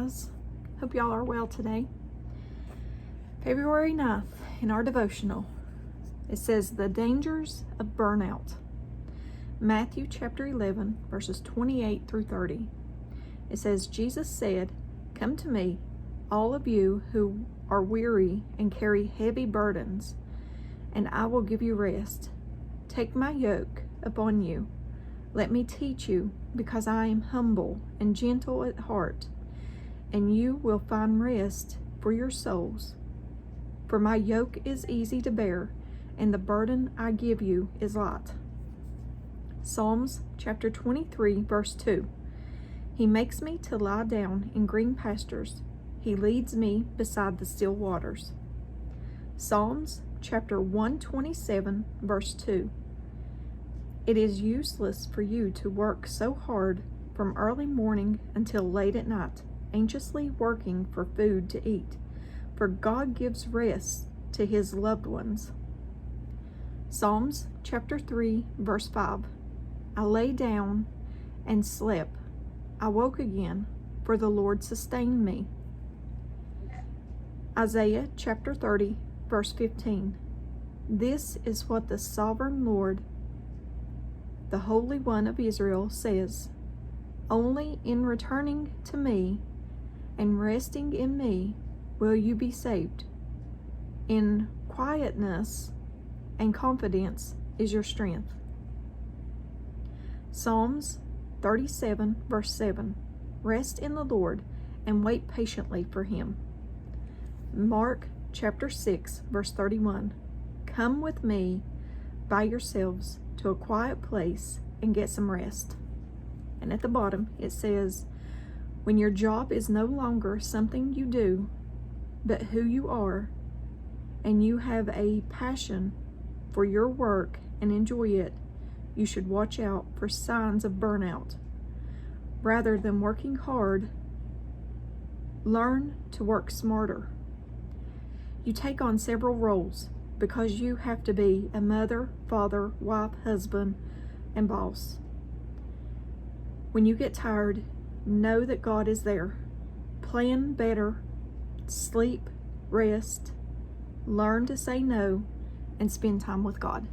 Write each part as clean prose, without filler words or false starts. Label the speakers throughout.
Speaker 1: guys. Hope y'all are well today. February 9th, in our devotional, it says the dangers of burnout. Matthew chapter 11, verses 28 through 30. It says, Jesus said, "Come to me, all of you who are weary and carry heavy burdens, and I will give you rest. Take my yoke upon you. Let me teach you, because I am humble and gentle at heart, and you will find rest for your souls. For my yoke is easy to bear, and the burden I give you is light." Psalms chapter 23, verse 2. He makes me to lie down in green pastures. He leads me beside the still waters. Psalms chapter 127, verse 2. It is useless for you to work so hard from early morning until late at night, anxiously working for food to eat, for God gives rest to his loved ones. Psalms chapter 3, verse 5. I lay down and slept. I woke again, for the Lord sustained me. Isaiah chapter 30, verse 15. This is what the sovereign Lord, the Holy One of Israel, says: only in returning to me and resting in me will you be saved. In quietness and confidence is your strength. Psalms 37, verse 7. Rest in the Lord and wait patiently for him. Mark chapter 6, verse 31. Come with me by yourselves to a quiet place and get some rest. And at the bottom it says, when your job is no longer something you do, but who you are, and you have a passion for your work and enjoy it, you should watch out for signs of burnout. Rather than working hard, learn to work smarter. You take on several roles because you have to be a mother, father, wife, husband, and boss. When you get tired, know that God is there. Plan better, sleep, rest, learn to say no, and spend time with God.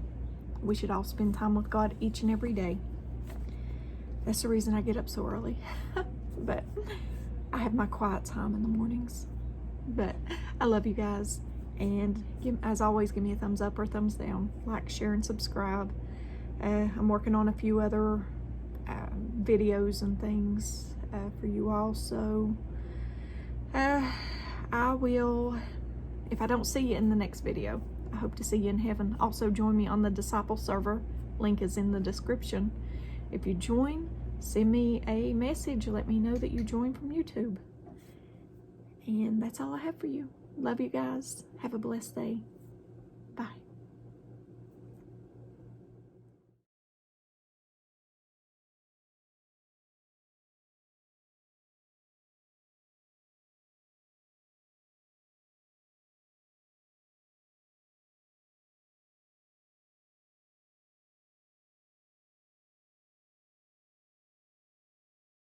Speaker 1: We should all spend time with God each and every day. That's the reason I get up so early. But I have my quiet time in the mornings. But I love you guys. And as always, give me a thumbs up or thumbs down. Like, share, and subscribe. I'm working on a few other videos and things for you all. So I will, if I don't see you in the next video, I hope to see you in heaven. Also, join me on the Disciple server. Link is in the description. If you join, send me a message. Let me know that you joined from YouTube. And that's all I have for you. Love you guys. Have a blessed day. Bye.